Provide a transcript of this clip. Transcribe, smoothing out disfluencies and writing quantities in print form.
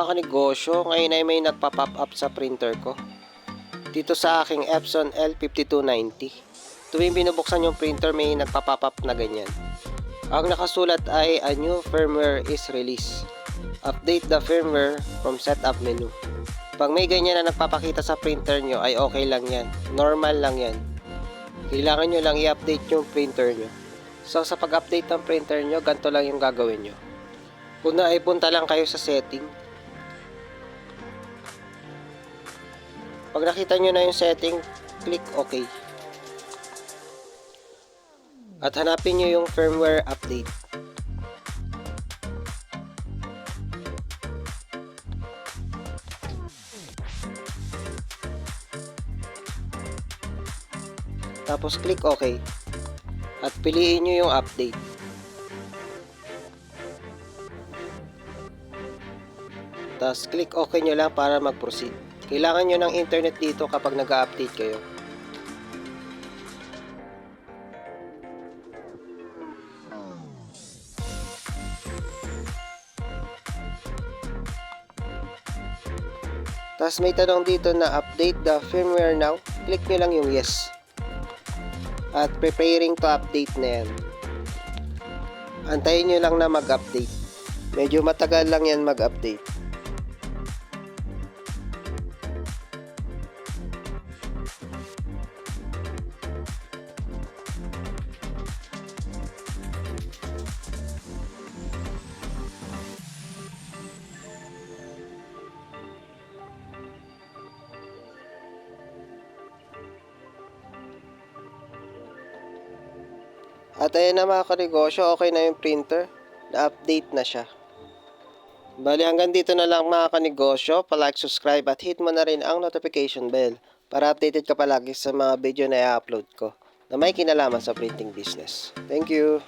mga kanegosyo, ngayon ay may nagpa-pop up sa printer ko. Dito sa aking Epson L5290. Tuwing binubuksan yung printer, may nagpa-pop up na ganyan. Ang nakasulat ay a new firmware is released. Update the firmware from setup menu. Pag may ganyan na nagpapakita sa printer nyo ay okay lang yan. Normal lang yan. Kailangan nyo lang i-update yung printer nyo. So sa pag-update ng printer nyo, ganito lang yung gagawin nyo. Una ay punta lang kayo sa setting. Pag nakita nyo na yung setting, click OK. At hanapin nyo yung firmware update. Tapos click OK. At piliin nyo yung update. Tapos click OK nyo lang para mag-proceed. Kailangan nyo ng internet dito kapag nag-update kayo. Tapos may tanong dito na update the firmware now. Click nyo lang yung yes. At preparing to update na yan. Antayin nyo lang na mag-update. Medyo matagal lang yan mag-update. At ayan na mga kanegosyo, okay na yung printer. Na-update na siya. Bali hanggang dito na lang mga kanegosyo. Pa-like, subscribe at hit mo na rin ang notification bell para updated ka palagi sa mga video na i-upload ko na may kinalaman sa printing business. Thank you!